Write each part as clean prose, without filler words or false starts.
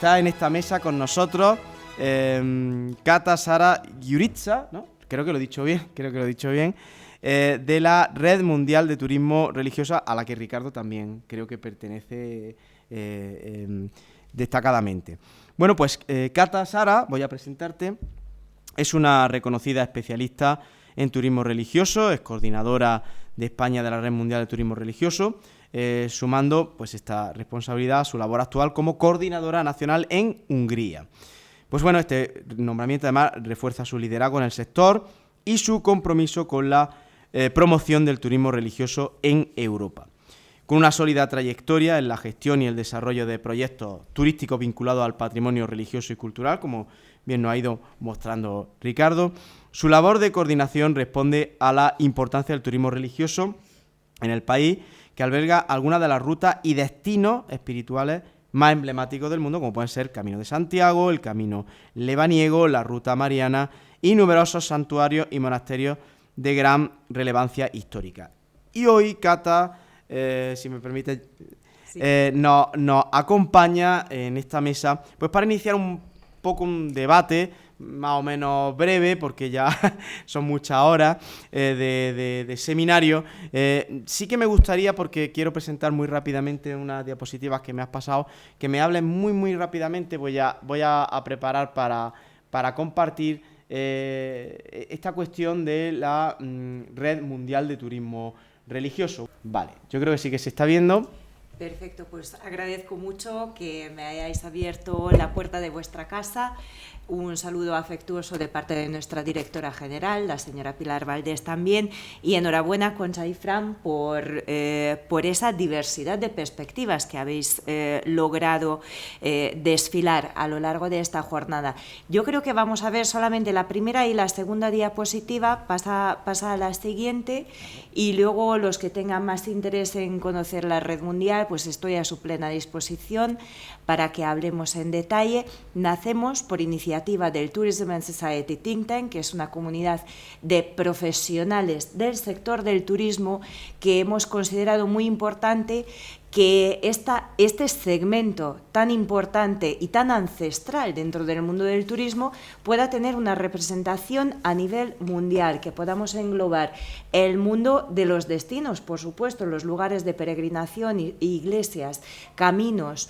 está en esta mesa con nosotros Kata Sara Giuritsa, ¿no? Creo que lo he dicho bien, de la Red Mundial de Turismo Religioso, a la que Ricardo también creo que pertenece destacadamente. Bueno, pues Kata Sara, voy a presentarte, es una reconocida especialista en turismo religioso, es coordinadora de España de la Red Mundial de Turismo Religioso, sumando pues esta responsabilidad a su labor actual como coordinadora nacional en Hungría. Pues bueno, este nombramiento además refuerza su liderazgo en el sector y su compromiso con la promoción del turismo religioso en Europa. Con una sólida trayectoria en la gestión y el desarrollo de proyectos turísticos vinculados al patrimonio religioso y cultural, como bien nos ha ido mostrando Ricardo, su labor de coordinación responde a la importancia del turismo religioso en el país, que alberga algunas de las rutas y destinos espirituales más emblemáticos del mundo, como pueden ser el Camino de Santiago, el Camino Lebaniego, la Ruta Mariana y numerosos santuarios y monasterios de gran relevancia histórica. Y hoy, Kata, si me permite, sí, nos acompaña en esta mesa pues para iniciar un poco un debate más o menos breve, porque ya son muchas horas de seminario. Sí que me gustaría, porque quiero presentar muy rápidamente unas diapositivas que me has pasado, que me hables muy rápidamente. Voy a preparar para compartir esta cuestión de la Red Mundial de Turismo Religioso. Vale, yo creo que sí que se está viendo. Perfecto, pues agradezco mucho que me hayáis abierto la puerta de vuestra casa. Un saludo afectuoso de parte de nuestra directora general, la señora Pilar Valdés también, y enhorabuena, Concha y Fran, por esa diversidad de perspectivas que habéis logrado desfilar a lo largo de esta jornada. Yo creo que vamos a ver solamente la primera y la segunda diapositiva, pasa a la siguiente, y luego los que tengan más interés en conocer la Red Mundial, pues estoy a su plena disposición para que hablemos en detalle. Nacemos por iniciativa del Tourism and Society Think Tank, que es una comunidad de profesionales del sector del turismo que hemos considerado muy importante que este segmento tan importante y tan ancestral dentro del mundo del turismo pueda tener una representación a nivel mundial, que podamos englobar el mundo de los destinos, por supuesto, los lugares de peregrinación, iglesias, caminos,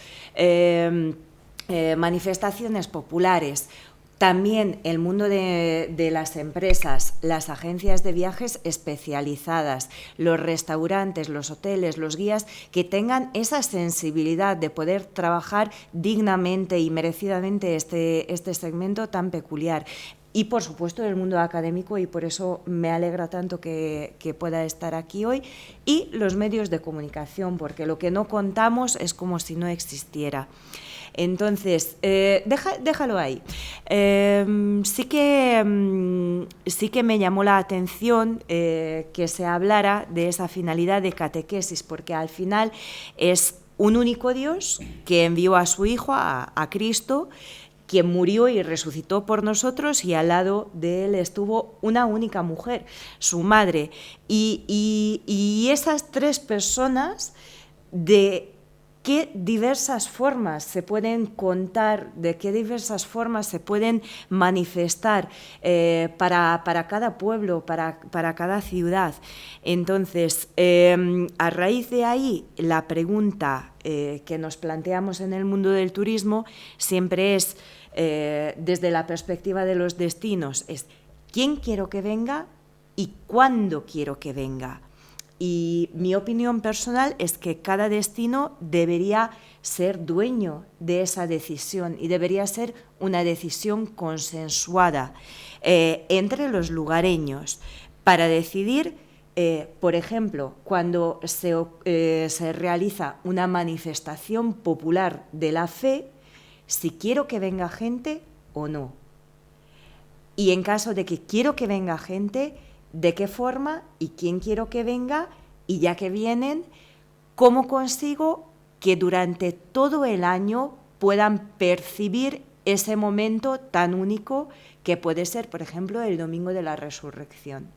manifestaciones populares. También el mundo de las empresas, las agencias de viajes especializadas, los restaurantes, los hoteles, los guías, que tengan esa sensibilidad de poder trabajar dignamente y merecidamente este segmento tan peculiar. Y, por supuesto, el mundo académico, y por eso me alegra tanto que pueda estar aquí hoy, y los medios de comunicación, porque lo que no contamos es como si no existiera. Entonces, déjalo ahí. Sí que me llamó la atención que se hablara de esa finalidad de catequesis, porque al final es un único Dios que envió a su Hijo, a Cristo, quien murió y resucitó por nosotros, y al lado de él estuvo una única mujer, su madre. Y esas tres personas, de qué diversas formas se pueden contar, de qué diversas formas se pueden manifestar para cada pueblo, para cada ciudad. Entonces, a raíz de ahí, la pregunta que nos planteamos en el mundo del turismo siempre es, desde la perspectiva de los destinos, es ¿quién quiero que venga y cuándo quiero que venga? Y mi opinión personal es que cada destino debería ser dueño de esa decisión, y debería ser una decisión consensuada entre los lugareños para decidir, por ejemplo, cuando se realiza una manifestación popular de la fe, si quiero que venga gente o no. Y en caso de que quiero que venga gente, ¿de qué forma y quién quiero que venga? Y ya que vienen, ¿cómo consigo que durante todo el año puedan percibir ese momento tan único que puede ser, por ejemplo, el Domingo de la Resurrección?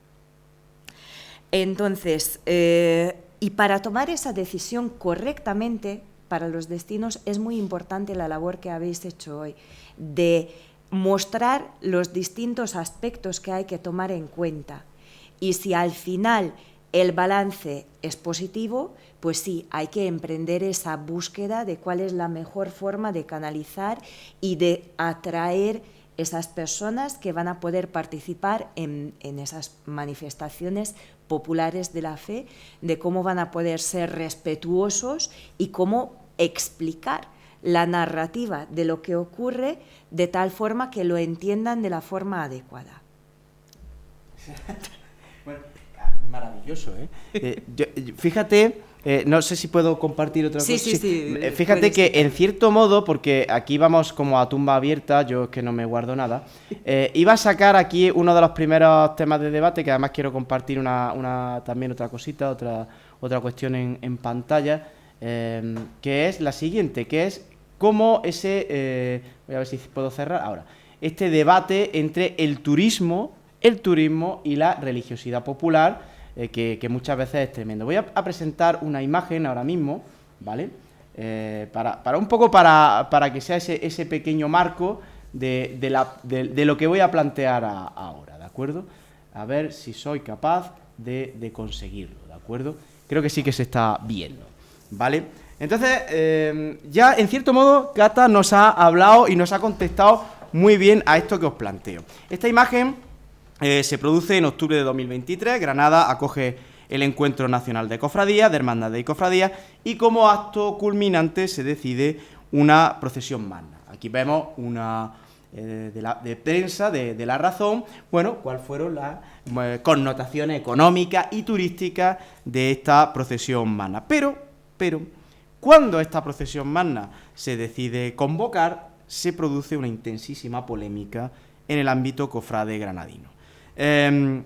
Entonces, y para tomar esa decisión correctamente, para los destinos es muy importante la labor que habéis hecho hoy, de mostrar los distintos aspectos que hay que tomar en cuenta. Y si al final el balance es positivo, pues sí, hay que emprender esa búsqueda de cuál es la mejor forma de canalizar y de atraer esas personas que van a poder participar en esas manifestaciones populares de la fe, de cómo van a poder ser respetuosos y cómo explicar la narrativa de lo que ocurre de tal forma que lo entiendan de la forma adecuada. Bueno, maravilloso, ¿eh? Fíjate, no sé si puedo compartir otra cosa. Sí. Fíjate que en cierto modo, porque aquí vamos como a tumba abierta, yo es que no me guardo nada, iba a sacar aquí uno de los primeros temas de debate, que además quiero compartir también otra cosita, otra cuestión en pantalla, que es la siguiente, que es cómo voy a ver si puedo cerrar ahora, este debate entre el turismo y la religiosidad popular, que muchas veces es tremendo. Voy a presentar una imagen ahora mismo, ¿vale? Para un poco para que sea ese pequeño marco de lo que voy a plantear ahora, ¿de acuerdo? A ver si soy capaz de conseguirlo, ¿de acuerdo? Creo que sí que se está viendo, ¿vale? Entonces, ya en cierto modo, Cata nos ha hablado y nos ha contestado muy bien a esto que os planteo. Esta imagen se produce en octubre de 2023, Granada acoge el Encuentro Nacional de Cofradías, de Hermandades y Cofradías, y como acto culminante se decide una procesión magna. Aquí vemos una de prensa de La Razón, bueno, cuáles fueron las connotaciones económicas y turísticas de esta procesión magna. Pero, cuando esta procesión magna se decide convocar, se produce una intensísima polémica en el ámbito cofrade granadino.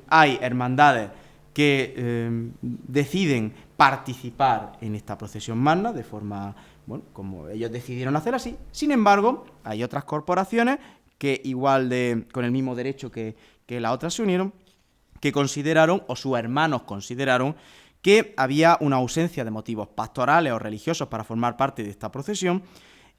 Hay hermandades que deciden participar en esta procesión magna de forma, bueno, como ellos decidieron hacer así. Sin embargo, hay otras corporaciones que con el mismo derecho que las otras se unieron, que consideraron, o sus hermanos consideraron, que había una ausencia de motivos pastorales o religiosos para formar parte de esta procesión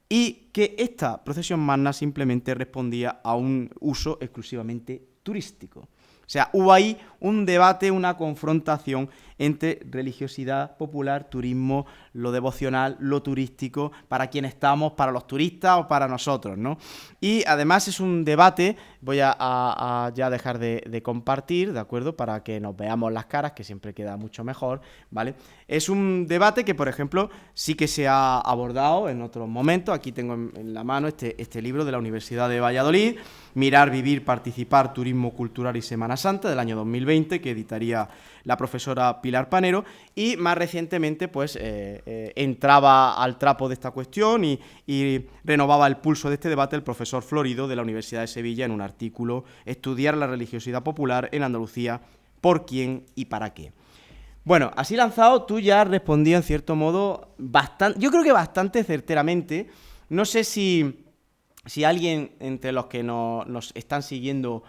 y que esta procesión magna simplemente respondía a un uso exclusivamente turístico. O sea, hubo ahí un debate, una confrontación entre religiosidad popular, turismo, lo devocional, lo turístico, para quién estamos, para los turistas o para nosotros, ¿no? Y además es un debate, voy a ya dejar de compartir, ¿de acuerdo? Para que nos veamos las caras, que siempre queda mucho mejor, ¿vale? Es un debate que, por ejemplo, sí que se ha abordado en otros momentos. Aquí tengo en la mano este libro de la Universidad de Valladolid, Mirar, Vivir, Participar, Turismo Cultural y Semana Santa, del año 2020, que editaría la profesora Pilar Panero, y más recientemente pues entraba al trapo de esta cuestión y renovaba el pulso de este debate el profesor Florido de la Universidad de Sevilla en un artículo Estudiar la religiosidad popular en Andalucía, ¿por quién y para qué? Bueno, así lanzado, tú ya has respondido en cierto modo yo creo que bastante certeramente. No sé si alguien entre los que nos están siguiendo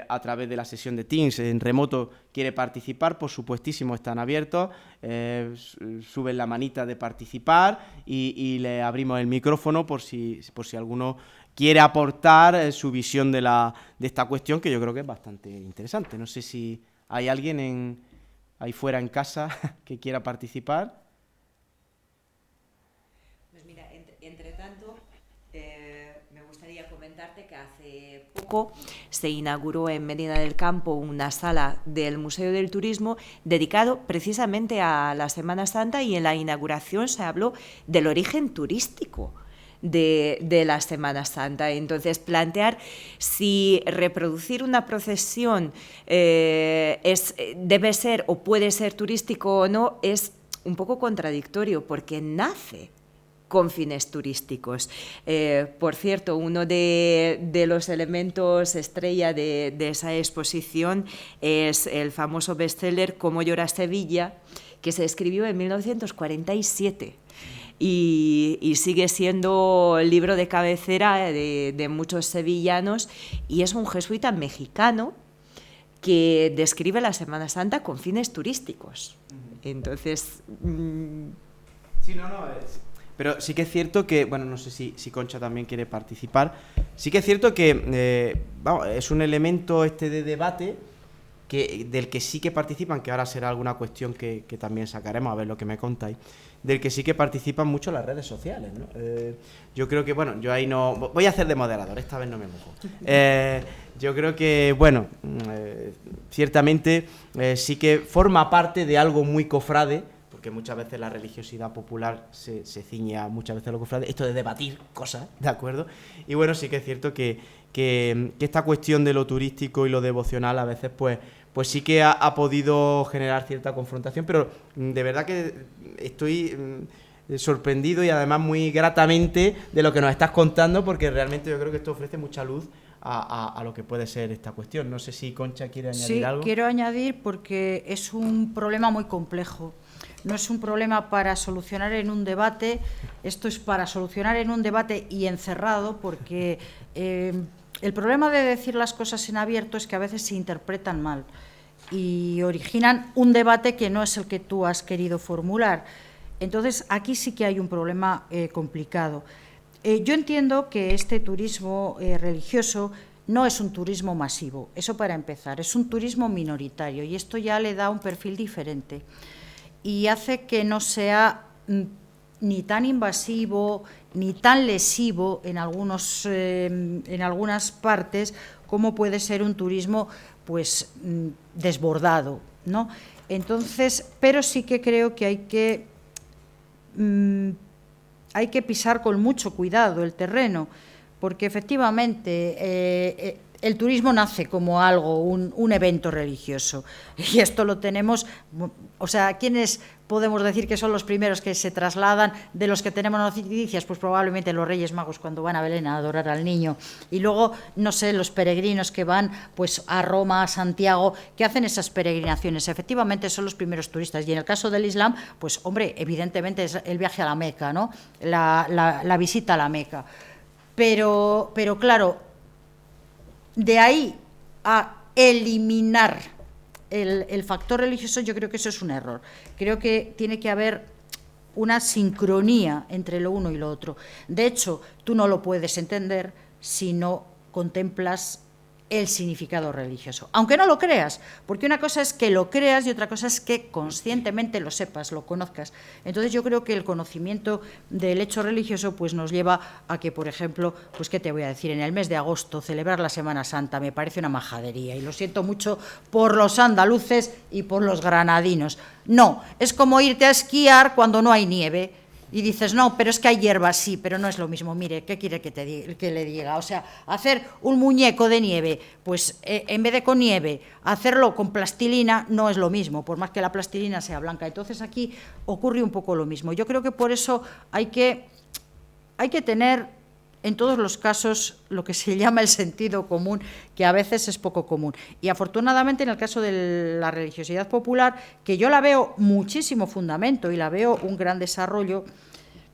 a través de la sesión de Teams en remoto quiere participar, por supuestísimo están abiertos, suben la manita de participar y le abrimos el micrófono por si alguno quiere aportar su visión de esta cuestión, que yo creo que es bastante interesante. No sé si hay alguien ahí fuera en casa que quiera participar. Pues mira, entre tanto, me gustaría comentarte que hace poco se inauguró en Medina del Campo una sala del Museo del Turismo dedicado precisamente a la Semana Santa, y en la inauguración se habló del origen turístico de la Semana Santa. Entonces, plantear si reproducir una procesión debe ser o puede ser turístico o no es un poco contradictorio, porque nace con fines turísticos. Por cierto, uno de los elementos estrella de esa exposición es el famoso bestseller Cómo llora Sevilla, que se escribió en 1947. Y sigue siendo el libro de cabecera de muchos sevillanos, y es un jesuita mexicano que describe la Semana Santa con fines turísticos. Entonces... Sí, no, Pero sí que es cierto que, bueno, no sé si Concha también quiere participar, sí que es cierto que es un elemento de debate del que sí que participan, que ahora será alguna cuestión que también sacaremos, a ver lo que me contáis, del que sí que participan mucho las redes sociales, ¿no? Yo creo que, bueno, yo ahí no... Voy a hacer de moderador, esta vez no me mojo. Yo creo que, bueno, ciertamente sí que forma parte de algo muy cofrade, porque muchas veces la religiosidad popular se ciñe a muchas veces lo cofrade, esto de debatir cosas, ¿de acuerdo? Y bueno, sí que es cierto que esta cuestión de lo turístico y lo devocional a veces pues sí que ha podido generar cierta confrontación, pero de verdad que estoy sorprendido y además muy gratamente de lo que nos estás contando, porque realmente yo creo que esto ofrece mucha luz a lo que puede ser esta cuestión. No sé si Concha quiere añadir algo. Sí, quiero añadir porque es un problema muy complejo. No es un problema para solucionar en un debate, esto es para solucionar en un debate y encerrado, porque el problema de decir las cosas en abierto es que a veces se interpretan mal y originan un debate que no es el que tú has querido formular. Entonces, aquí sí que hay un problema complicado. Yo entiendo que este turismo religioso no es un turismo masivo, eso para empezar, es un turismo minoritario y esto ya le da un perfil diferente y hace que no sea ni tan invasivo ni tan lesivo en algunas partes como puede ser un turismo pues desbordado, ¿no? Entonces, pero sí que creo que hay que pisar con mucho cuidado el terreno, porque efectivamente el turismo nace como algo, un evento religioso, y esto lo tenemos, o sea, ¿quiénes podemos decir que son los primeros que se trasladan, de los que tenemos noticias? Pues probablemente los Reyes Magos cuando van a Belén a adorar al niño, y luego, no sé, los peregrinos que van pues a Roma, a Santiago, que hacen esas peregrinaciones, efectivamente son los primeros turistas, y en el caso del Islam, pues hombre, evidentemente es el viaje a la Meca, ¿no? La visita a la Meca, pero claro, de ahí a eliminar el factor religioso, yo creo que eso es un error. Creo que tiene que haber una sincronía entre lo uno y lo otro. De hecho, tú no lo puedes entender si no contemplas el significado religioso, aunque no lo creas, porque una cosa es que lo creas y otra cosa es que conscientemente lo sepas, lo conozcas. Entonces yo creo que el conocimiento del hecho religioso pues nos lleva a que, por ejemplo, pues qué te voy a decir, en el mes de agosto celebrar la Semana Santa me parece una majadería, y lo siento mucho por los andaluces y por los granadinos. No, es como irte a esquiar cuando no hay nieve. Y dices, no, pero es que hay hierbas, sí, pero no es lo mismo. Mire, ¿qué quiere que le diga? O sea, hacer un muñeco de nieve, pues en vez de con nieve, hacerlo con plastilina no es lo mismo, por más que la plastilina sea blanca. Entonces aquí ocurre un poco lo mismo. Yo creo que por eso hay que tener en todos los casos lo que se llama el sentido común, que a veces es poco común. Y afortunadamente en el caso de la religiosidad popular, que yo la veo muchísimo fundamento y la veo un gran desarrollo,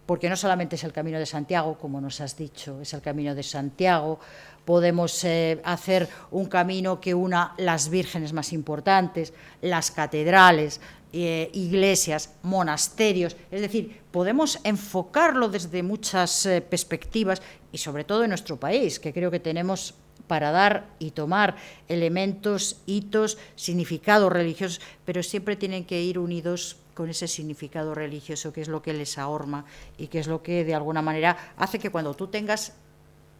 porque no solamente es el Camino de Santiago, como nos has dicho, es el Camino de Santiago, podemos hacer un camino que una las vírgenes más importantes, las catedrales, iglesias, monasterios, es decir, podemos enfocarlo desde muchas perspectivas y sobre todo en nuestro país, que creo que tenemos para dar y tomar elementos, hitos, significados religiosos, pero siempre tienen que ir unidos con ese significado religioso, que es lo que les ahorma y que es lo que de alguna manera hace que cuando tú tengas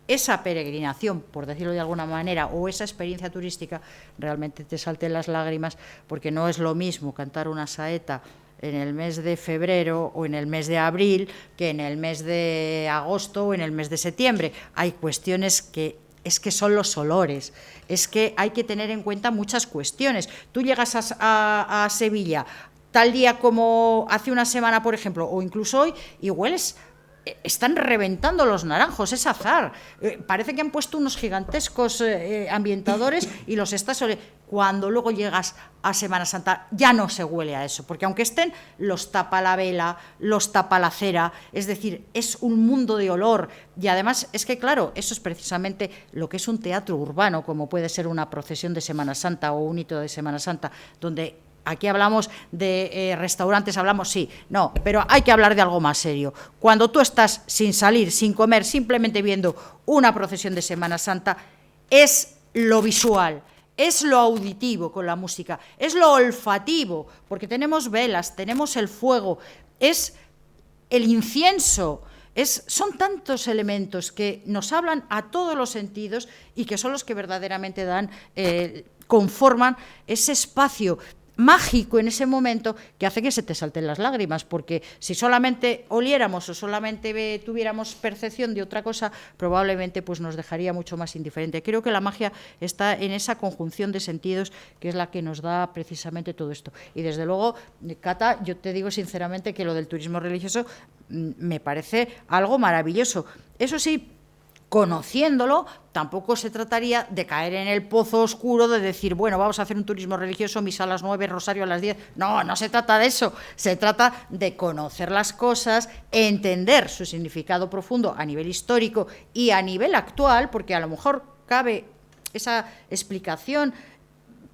esa peregrinación, por decirlo de alguna manera, o esa experiencia turística, realmente te salten las lágrimas, porque no es lo mismo cantar una saeta en el mes de febrero o en el mes de abril que en el mes de agosto o en el mes de septiembre. Hay cuestiones que es que son los olores, es que hay que tener en cuenta muchas cuestiones. Tú llegas a Sevilla tal día como hace una semana, por ejemplo, o incluso hoy, y hueles... Están reventando los naranjos, es azar. Parece que han puesto unos gigantescos ambientadores y los estás... Cuando luego llegas a Semana Santa ya no se huele a eso, porque aunque estén, los tapa la vela, los tapa la cera, es decir, es un mundo de olor. Y además es que, claro, eso es precisamente lo que es un teatro urbano, como puede ser una procesión de Semana Santa o un hito de Semana Santa, donde aquí hablamos de restaurantes, hablamos, sí, no, pero hay que hablar de algo más serio. Cuando tú estás sin salir, sin comer, simplemente viendo una procesión de Semana Santa, es lo visual, es lo auditivo con la música, es lo olfativo, porque tenemos velas, tenemos el fuego, es el incienso, son tantos elementos que nos hablan a todos los sentidos y que son los que verdaderamente conforman ese espacio mágico en ese momento que hace que se te salten las lágrimas, porque si solamente oliéramos o solamente tuviéramos percepción de otra cosa, probablemente pues nos dejaría mucho más indiferente. Creo que la magia está en esa conjunción de sentidos que es la que nos da precisamente todo esto. Y desde luego, Cata, yo te digo sinceramente que lo del turismo religioso me parece algo maravilloso. Eso sí, conociéndolo, tampoco se trataría de caer en el pozo oscuro de decir, bueno, vamos a hacer un turismo religioso, misa a las 9, rosario a las 10. No, no se trata de eso. Se trata de conocer las cosas, entender su significado profundo a nivel histórico y a nivel actual, porque a lo mejor cabe esa explicación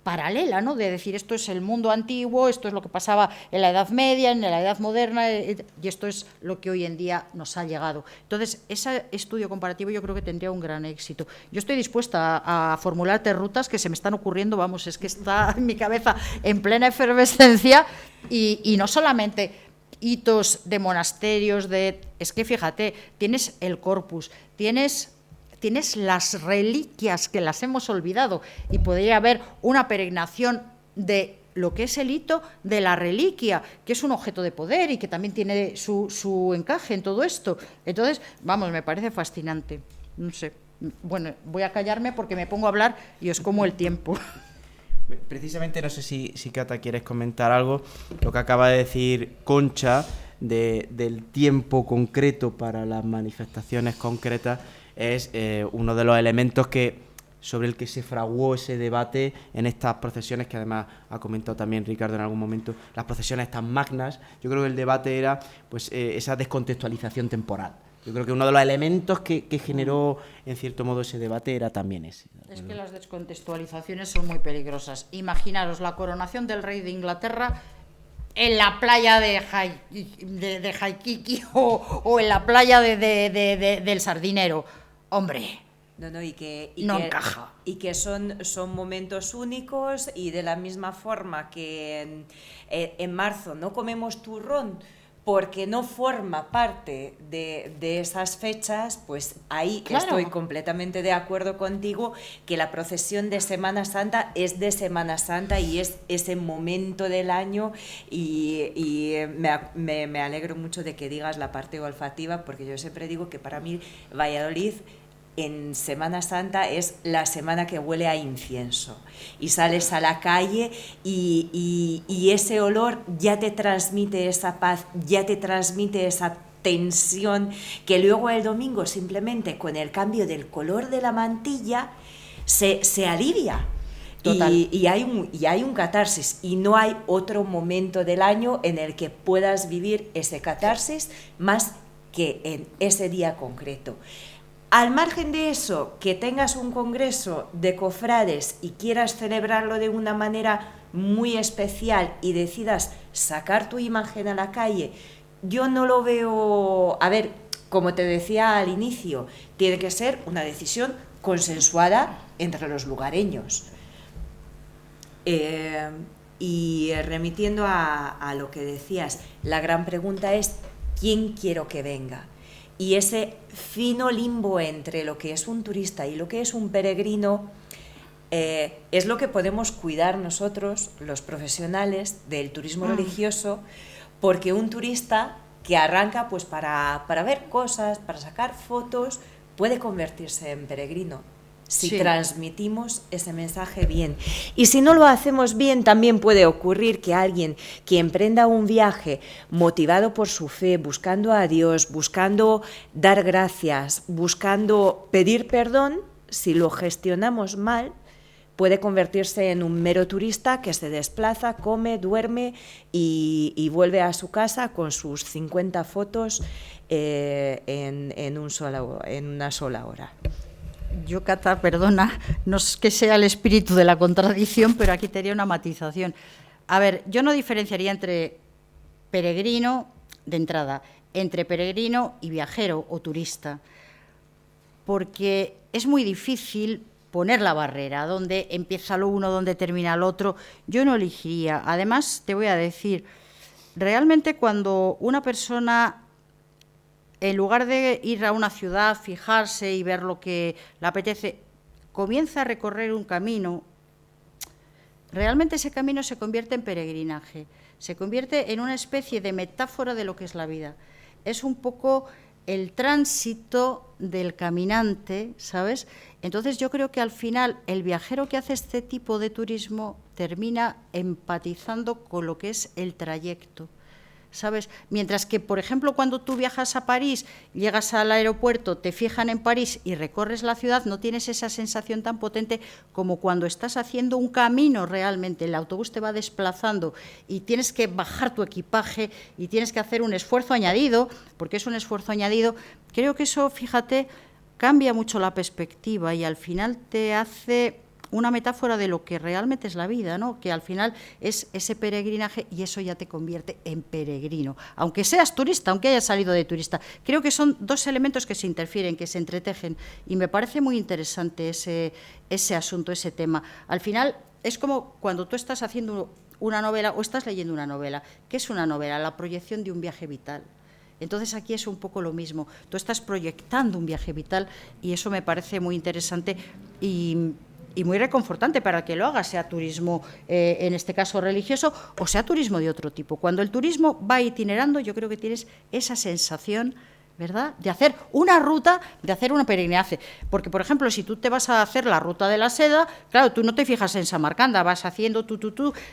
paralela, ¿no? De decir, esto es el mundo antiguo, esto es lo que pasaba en la Edad Media, en la Edad Moderna, y esto es lo que hoy en día nos ha llegado. Entonces, ese estudio comparativo yo creo que tendría un gran éxito. Yo estoy dispuesta a formularte rutas que se me están ocurriendo, vamos, es que está en mi cabeza en plena efervescencia, y no solamente hitos de monasterios, es que fíjate, tienes el Corpus, tienes las reliquias que las hemos olvidado, y podría haber una peregrinación de lo que es el hito de la reliquia, que es un objeto de poder y que también tiene su encaje en todo esto. Entonces, vamos, me parece fascinante. No sé, bueno, voy a callarme porque me pongo a hablar y os como el tiempo. Precisamente, no sé si Cata quieres comentar algo, lo que acaba de decir Concha del tiempo concreto para las manifestaciones concretas. Es uno de los elementos sobre el que se fraguó ese debate en estas procesiones, que además ha comentado también Ricardo en algún momento, las procesiones tan magnas. Yo creo que el debate era pues esa descontextualización temporal. Yo creo que uno de los elementos que generó en cierto modo ese debate era también ese. Es que las descontextualizaciones son muy peligrosas. Imaginaros la coronación del rey de Inglaterra en la playa de Waikiki o en la playa del Sardinero. Hombre, no, no encaja. Y que son momentos únicos, y de la misma forma que en marzo no comemos turrón porque no forma parte de esas fechas, pues ahí claro. Estoy completamente de acuerdo contigo, que la procesión de Semana Santa es de Semana Santa y es ese momento del año, y me alegro mucho de que digas la parte olfativa, porque yo siempre digo que para mí Valladolid en Semana Santa es la semana que huele a incienso, y sales a la calle y ese olor ya te transmite esa paz, ya te transmite esa tensión, que luego el domingo simplemente con el cambio del color de la mantilla se alivia. Y hay un catarsis, y no hay otro momento del año en el que puedas vivir ese catarsis más que en ese día concreto. Al margen de eso, que tengas un congreso de cofrades y quieras celebrarlo de una manera muy especial y decidas sacar tu imagen a la calle, yo no lo veo... A ver, como te decía al inicio, tiene que ser una decisión consensuada entre los lugareños. Y remitiendo a lo que decías, la gran pregunta es ¿quién quiero que venga? Y ese fino limbo entre lo que es un turista y lo que es un peregrino es lo que podemos cuidar nosotros, los profesionales del turismo religioso, porque un turista que arranca pues para ver cosas, para sacar fotos, puede convertirse en peregrino si transmitimos ese mensaje bien. Y si no lo hacemos bien, también puede ocurrir que alguien que emprenda un viaje motivado por su fe, buscando a Dios, buscando dar gracias, buscando pedir perdón, si lo gestionamos mal, puede convertirse en un mero turista que se desplaza, come, duerme y vuelve a su casa con sus 50 fotos en una sola hora. Yo, Cata, perdona, no es que sea el espíritu de la contradicción, pero aquí te haría una matización. A ver, yo no diferenciaría entre peregrino, de entrada, entre peregrino y viajero o turista, porque es muy difícil poner la barrera, dónde empieza lo uno, dónde termina lo otro. Yo no elegiría. Además, te voy a decir, realmente cuando una persona, en lugar de ir a una ciudad, fijarse y ver lo que le apetece, comienza a recorrer un camino, realmente ese camino se convierte en peregrinaje, se convierte en una especie de metáfora de lo que es la vida. Es un poco el tránsito del caminante, ¿sabes? Entonces yo creo que al final el viajero que hace este tipo de turismo termina empatizando con lo que es el trayecto, ¿sabes? Mientras que, por ejemplo, cuando tú viajas a París, llegas al aeropuerto, te fijan en París y recorres la ciudad, no tienes esa sensación tan potente como cuando estás haciendo un camino realmente. El autobús te va desplazando y tienes que bajar tu equipaje y tienes que hacer un esfuerzo añadido, porque es un esfuerzo añadido. Creo que eso, fíjate, cambia mucho la perspectiva y al final te hace una metáfora de lo que realmente es la vida, ¿no? Que al final es ese peregrinaje y eso ya te convierte en peregrino, aunque seas turista, aunque hayas salido de turista. Creo que son dos elementos que se interfieren, que se entretejen y me parece muy interesante ese asunto, ese tema. Al final es como cuando tú estás haciendo una novela o estás leyendo una novela. ¿Qué es una novela? La proyección de un viaje vital. Entonces aquí es un poco lo mismo. Tú estás proyectando un viaje vital y eso me parece muy interesante y muy reconfortante para el que lo haga, sea turismo, en este caso religioso, o sea turismo de otro tipo. Cuando el turismo va itinerando, yo creo que tienes esa sensación, ¿verdad?, de hacer una ruta, de hacer una peregrinaje. Porque, por ejemplo, si tú te vas a hacer la ruta de la seda, claro, tú no te fijas en Samarcanda, vas haciendo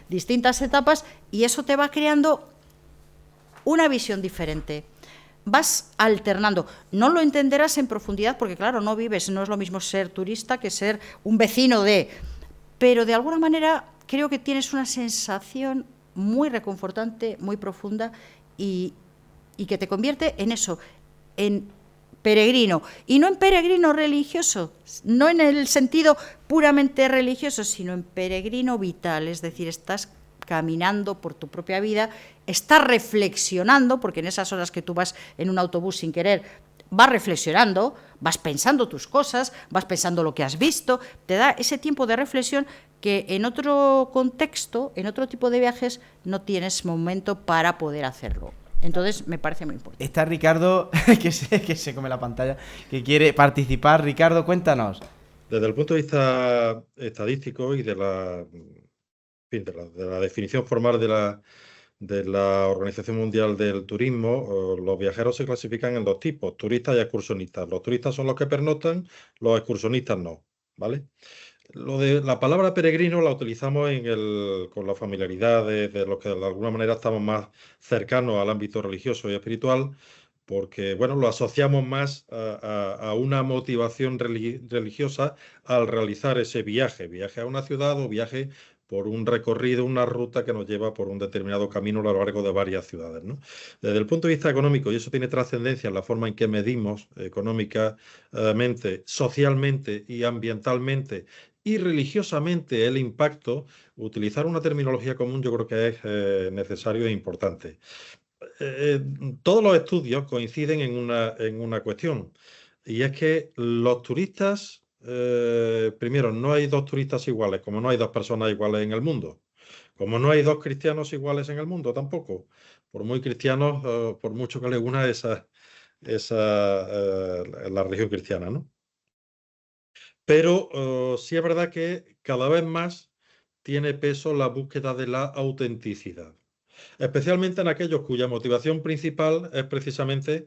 distintas etapas y eso te va creando una visión diferente. Vas alternando. No lo entenderás en profundidad porque, claro, no vives, no es lo mismo ser turista que ser un vecino de... Pero, de alguna manera, creo que tienes una sensación muy reconfortante, muy profunda y que te convierte en eso, en peregrino. Y no en peregrino religioso, no en el sentido puramente religioso, sino en peregrino vital, es decir, estás caminando por tu propia vida, estás reflexionando, porque en esas horas que tú vas en un autobús sin querer, vas reflexionando, vas pensando tus cosas, vas pensando lo que has visto, te da ese tiempo de reflexión que en otro contexto, en otro tipo de viajes, no tienes momento para poder hacerlo. Entonces, me parece muy importante. Está Ricardo, que se come la pantalla, que quiere participar. Ricardo, cuéntanos. Desde el punto de vista estadístico y de la definición formal de la Organización Mundial del Turismo, los viajeros se clasifican en dos tipos, turistas y excursionistas. Los turistas son los que pernoctan, los excursionistas no, ¿vale? Lo de la palabra peregrino la utilizamos con la familiaridad de los que de alguna manera estamos más cercanos al ámbito religioso y espiritual, porque bueno, lo asociamos más a una motivación religiosa al realizar ese viaje a una ciudad o viaje por un recorrido, una ruta que nos lleva por un determinado camino a lo largo de varias ciudades, ¿no? Desde el punto de vista económico, y eso tiene trascendencia en la forma en que medimos económicamente, socialmente y ambientalmente y religiosamente el impacto, utilizar una terminología común yo creo que es necesario e importante. Todos los estudios coinciden en una cuestión, y es que los turistas, primero, no hay dos turistas iguales, como no hay dos personas iguales en el mundo, como no hay dos cristianos iguales en el mundo tampoco, por muy cristianos, por mucho que le una la religión cristiana, ¿no? Pero sí es verdad que cada vez más tiene peso la búsqueda de la autenticidad, especialmente en aquellos cuya motivación principal es precisamente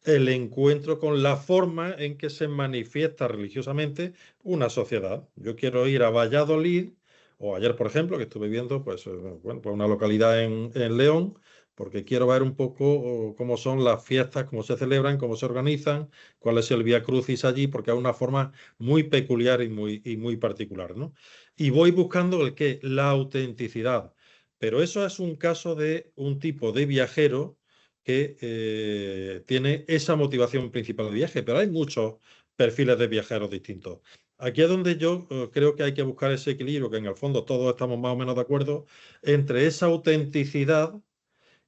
el encuentro con la forma en que se manifiesta religiosamente una sociedad. Yo quiero ir a Valladolid, o ayer, por ejemplo, que estuve viendo pues una localidad en León, porque quiero ver un poco cómo son las fiestas, cómo se celebran, cómo se organizan, cuál es el Vía Crucis allí, porque es una forma muy peculiar y muy particular, ¿no? Y voy buscando la autenticidad. Pero eso es un caso de un tipo de viajero que tiene esa motivación principal de viaje, pero hay muchos perfiles de viajeros distintos. Aquí es donde yo creo que hay que buscar ese equilibrio, que en el fondo todos estamos más o menos de acuerdo, entre esa autenticidad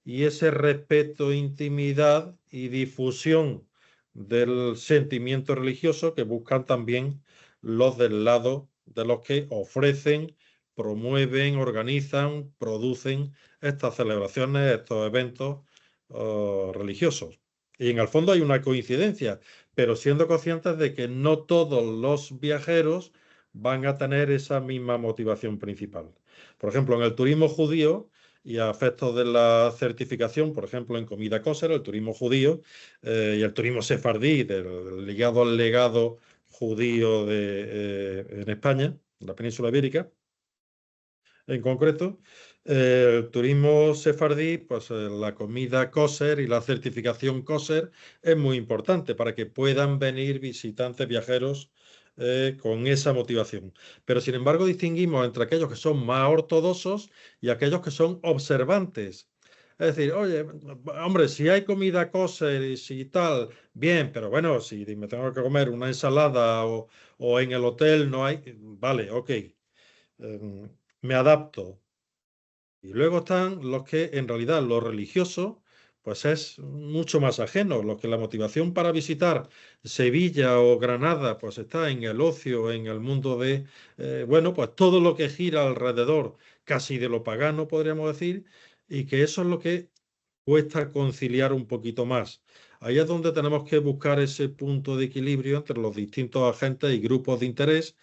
y ese respeto, intimidad y difusión del sentimiento religioso que buscan también los del lado de los que ofrecen, promueven, organizan, producen estas celebraciones, estos eventos religiosos. Y en el fondo hay una coincidencia, pero siendo conscientes de que no todos los viajeros van a tener esa misma motivación principal. Por ejemplo, en el turismo judío, y a efectos de la certificación, por ejemplo, en comida kosher, el turismo judío y el turismo sefardí, ligado al legado judío en España, en la península ibérica, en concreto, el turismo sefardí, pues la comida kosher y la certificación kosher es muy importante para que puedan venir visitantes, viajeros con esa motivación. Pero sin embargo distinguimos entre aquellos que son más ortodoxos y aquellos que son observantes. Es decir, oye, hombre, si hay comida kosher y si tal, bien, pero bueno, si me tengo que comer una ensalada o en el hotel no hay, vale, ok, me adapto. Y luego están los que en realidad lo religioso pues es mucho más ajeno, los que la motivación para visitar Sevilla o Granada pues está en el ocio, en el mundo de, bueno, pues todo lo que gira alrededor casi de lo pagano, podríamos decir, y que eso es lo que cuesta conciliar un poquito más. Ahí es donde tenemos que buscar ese punto de equilibrio entre los distintos agentes y grupos de interés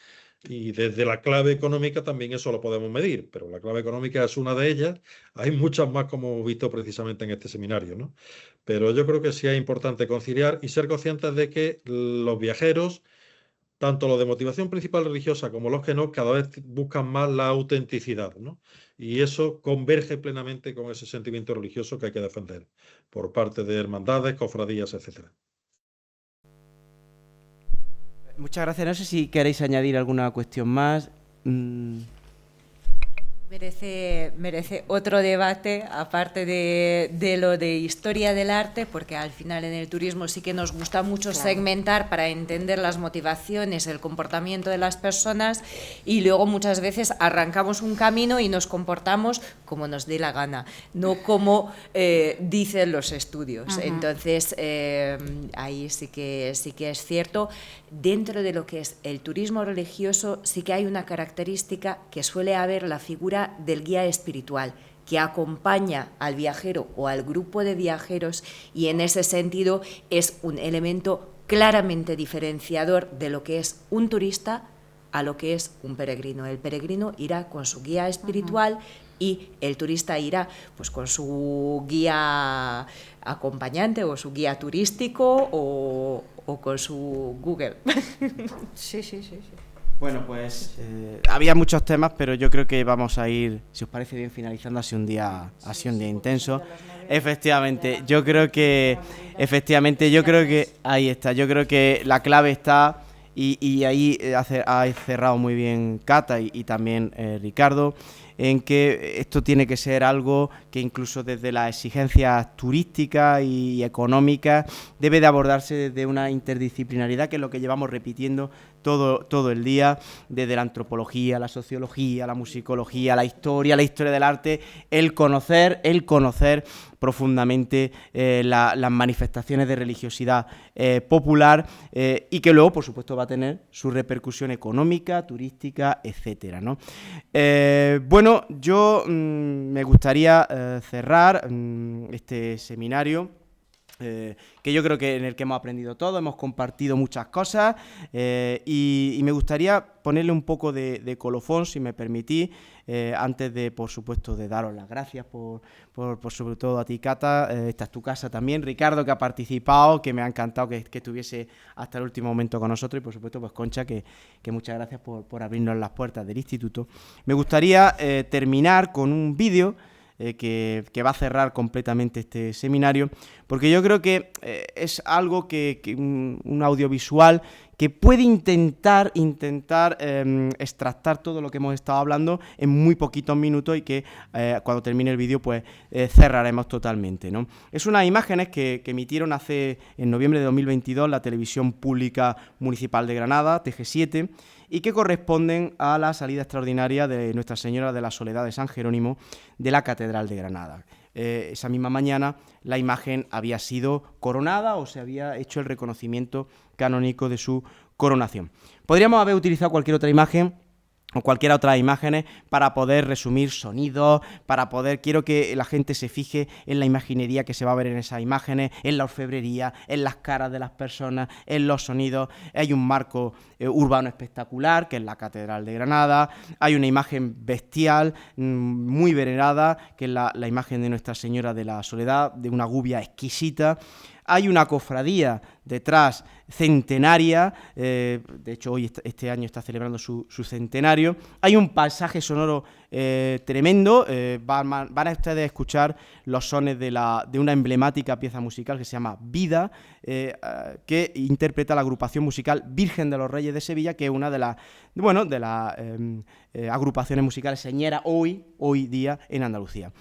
y desde la clave económica también eso lo podemos medir, pero la clave económica es una de ellas. Hay muchas más como hemos visto precisamente en este seminario, ¿no? Pero yo creo que sí es importante conciliar y ser conscientes de que los viajeros, tanto los de motivación principal religiosa como los que no, cada vez buscan más la autenticidad, ¿no? Y eso converge plenamente con ese sentimiento religioso que hay que defender por parte de hermandades, cofradías, etcétera. Muchas gracias. No sé si queréis añadir alguna cuestión más. Merece otro debate, aparte de lo de historia del arte, porque al final en el turismo sí que nos gusta mucho segmentar para entender las motivaciones, el comportamiento de las personas, y luego muchas veces arrancamos un camino y nos comportamos como nos dé la gana, no como dicen los estudios. Entonces, ahí sí que es cierto. Dentro de lo que es el turismo religioso sí que hay una característica que suele haber la figura del guía espiritual, que acompaña al viajero o al grupo de viajeros, y en ese sentido es un elemento claramente diferenciador de lo que es un turista a lo que es un peregrino. El peregrino irá con su guía espiritual y el turista irá pues con su guía acompañante o su guía turístico o con su Google. Sí. Bueno, pues había muchos temas, pero yo creo que vamos a ir, si os parece bien, finalizando. Ha sido un día intenso. Efectivamente, yo creo que ahí está. Yo creo que la clave está, y ahí ha cerrado muy bien Cata y también Ricardo, en que esto tiene que ser algo que incluso desde las exigencias turísticas y económicas debe de abordarse desde una interdisciplinaridad, que es lo que llevamos repitiendo todo el día, desde la antropología, la sociología, la musicología, la historia del arte, el conocer profundamente las manifestaciones de religiosidad popular, y que luego, por supuesto, va a tener su repercusión económica, turística, etcétera, ¿no? Bueno, yo me gustaría cerrar este seminario, que yo creo que en el que hemos aprendido todo, hemos compartido muchas cosas, y me gustaría ponerle un poco de colofón, si me permitís, antes de, por supuesto, de daros las gracias por sobre todo a ti, Cata. Esta es tu casa también. Ricardo, que ha participado, que me ha encantado que estuviese hasta el último momento con nosotros, y por supuesto pues Concha, que muchas gracias por abrirnos las puertas del instituto. Me gustaría terminar con un vídeo que va a cerrar completamente este seminario, porque yo creo que es algo un audiovisual que puede intentar extractar todo lo que hemos estado hablando en muy poquitos minutos y que cuando termine el vídeo pues cerraremos totalmente, ¿no? Es unas imágenes que emitieron en noviembre de 2022 la Televisión Pública Municipal de Granada, TG7, y que corresponden a la salida extraordinaria de Nuestra Señora de la Soledad de San Jerónimo de la Catedral de Granada. Esa misma mañana la imagen había sido coronada o se había hecho el reconocimiento canónico de su coronación. Podríamos haber utilizado cualquier otra imagen o cualquier otra imágenes para poder resumir sonidos, quiero que la gente se fije en la imaginería que se va a ver en esas imágenes, en la orfebrería, en las caras de las personas, en los sonidos. Hay un marco urbano espectacular, que es la Catedral de Granada, hay una imagen bestial, muy venerada, que es la imagen de Nuestra Señora de la Soledad, de una gubia exquisita. Hay una cofradía detrás centenaria, de hecho hoy este año está celebrando su centenario. Hay un paisaje sonoro tremendo, van a ustedes a escuchar los sones de una emblemática pieza musical que se llama Vida, que interpreta la agrupación musical Virgen de los Reyes de Sevilla, que es una de las agrupaciones musicales señeras hoy día en Andalucía.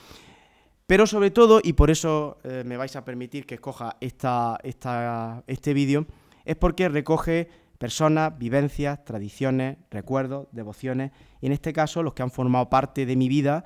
Pero sobre todo, y por eso me vais a permitir que escoja este vídeo, es porque recoge personas, vivencias, tradiciones, recuerdos, devociones, y en este caso los que han formado parte de mi vida,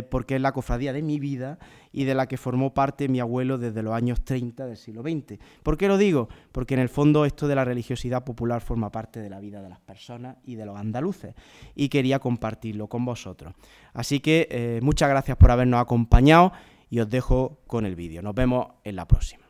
porque es la cofradía de mi vida y de la que formó parte mi abuelo desde los años 30 del siglo XX. ¿Por qué lo digo? Porque en el fondo esto de la religiosidad popular forma parte de la vida de las personas y de los andaluces, y quería compartirlo con vosotros. Así que muchas gracias por habernos acompañado y os dejo con el vídeo. Nos vemos en la próxima.